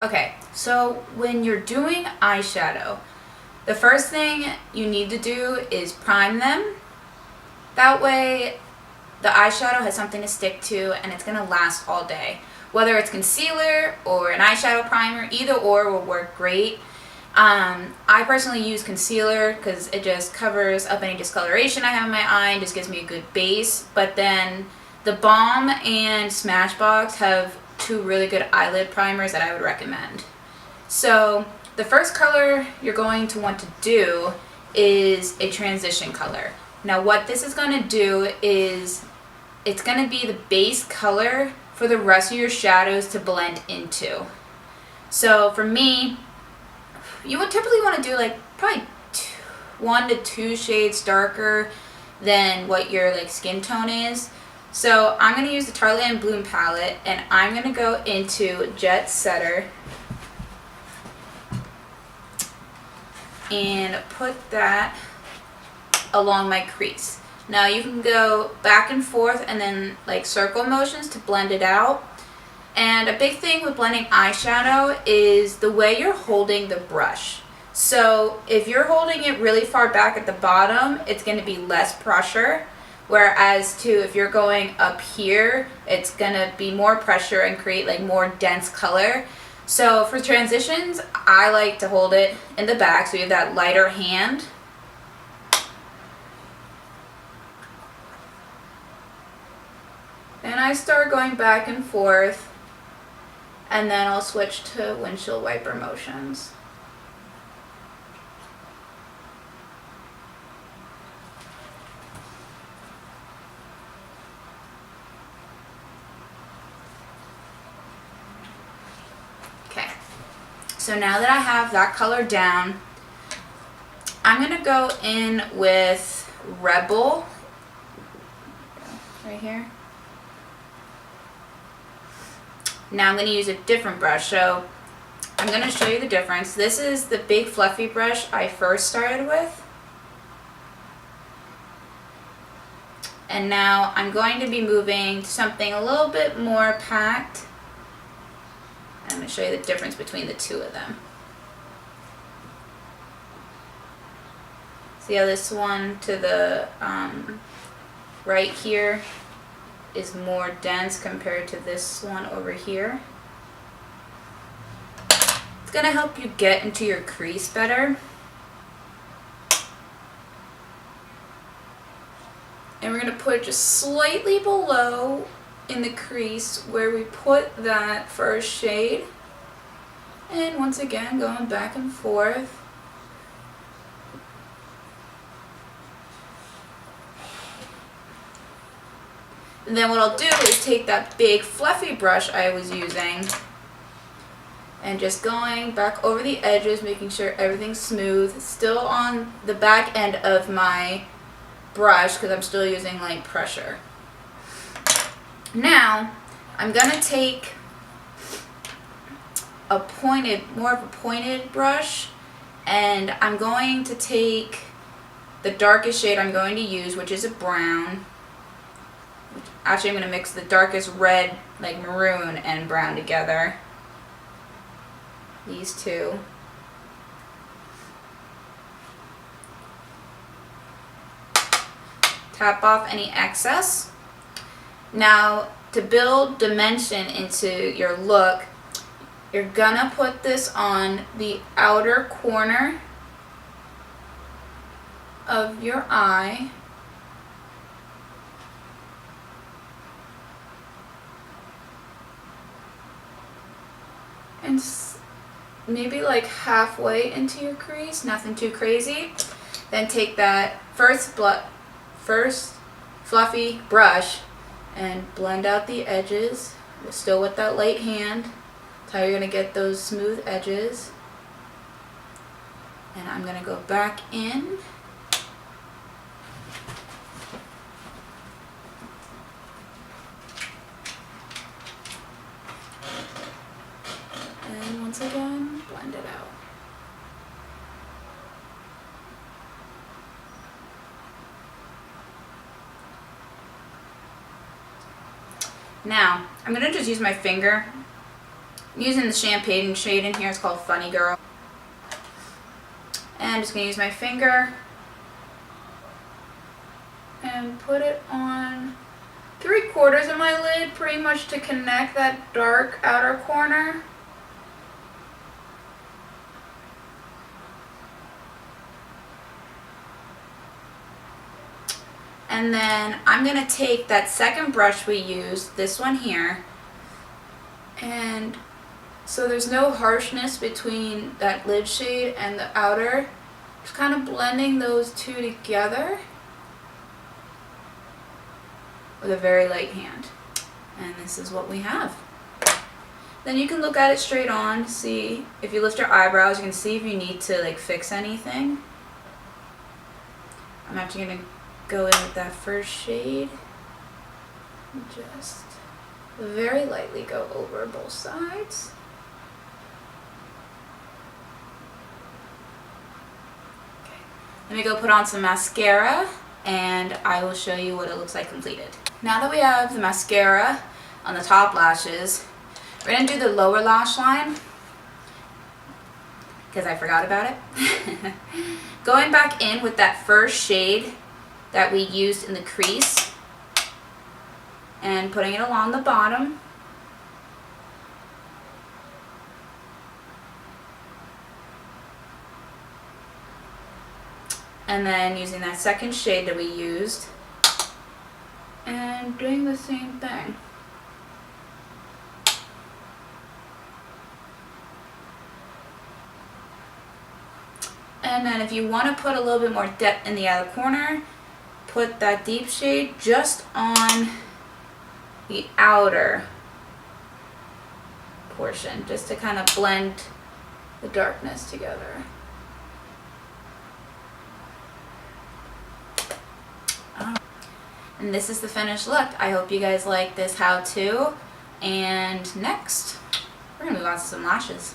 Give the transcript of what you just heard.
Okay, so when you're doing eyeshadow, the first thing you need to do is prime them. That way the eyeshadow has something to stick to and it's going to last all day. Whether it's concealer or an eyeshadow primer, either or will work great. I personally use concealer because it just covers up any discoloration I have in my eye and just gives me a good base. But then the Balm and Smashbox have two really good eyelid primers that I would recommend. So the first color you're going to want to do is a transition color. Now what this is going to do is it's going to be the base color for the rest of your shadows to blend into. So for me, you would typically want to do like probably 1 to 2 shades darker than what your like skin tone is. So I'm going to use the Tartelette Bloom palette and I'm going to go into Jet Setter and put that along my crease. Now you can go back and forth and then like circle motions to blend it out. And a big thing with blending eyeshadow is the way you're holding the brush. So if you're holding it really far back at the bottom, it's going to be less pressure. Whereas to if you're going up here, it's going to be more pressure and create like more dense color. So for transitions, I like to hold it in the back so you have that lighter hand. And I start going back and forth, and then I'll switch to windshield wiper motions. Okay, so now that I have that color down, I'm going to go in with Rebel, right here. Now I'm going to use a different brush, so I'm going to show you the difference. This is the big fluffy brush I first started with. And now I'm going to be moving to something a little bit more packed. I'm going to show you the difference between the two of them. See how this one to the right here is more dense compared to this one over here. It's going to help you get into your crease better. And we're going to put it just slightly below in the crease where we put that first shade. And once again, going back and forth. And then what I'll do is take that big fluffy brush I was using and just going back over the edges, making sure everything's smooth, still on the back end of my brush because I'm still using light pressure. Now I'm going to take a more of a pointed brush, and I'm going to take the darkest shade I'm going to use, which is a brown. Actually, I'm going to mix the darkest red, like maroon, and brown together. These two. Tap off any excess. Now, to build dimension into your look, you're going to put this on the outer corner of your eye. And maybe like halfway into your crease, nothing too crazy. Then take that first fluffy brush and blend out the edges, still with that light hand. That's how you're going to get those smooth edges. And I'm going to go back in. And once again, blend it out. Now, I'm going to just use my finger I'm using the champagne shade in here. It's called Funny Girl. And I'm just going to use my finger and put it on 3/4 of my lid, pretty much to connect that dark outer corner. And then I'm going to take that second brush we used, this one here, and so there's no harshness between that lid shade and the outer. Just kind of blending those two together with a very light hand. And this is what we have. Then you can look at it straight on, see if you lift your eyebrows, you can see if you need to like fix anything. I'm actually going to go in with that first shade and just very lightly go over both sides. Okay. Let me go put on some mascara and I will show you what it looks like completed. Now that we have the mascara on the top lashes, we're going to do the lower lash line because I forgot about it. Going back in with that first shade that we used in the crease and putting it along the bottom. And then using that second shade that we used and doing the same thing. And then if you want to put a little bit more depth in the outer corner, put that deep shade just on the outer portion, just to kind of blend the darkness together. And this is the finished look. I hope you guys like this how-to. And next, we're going to move on to some lashes.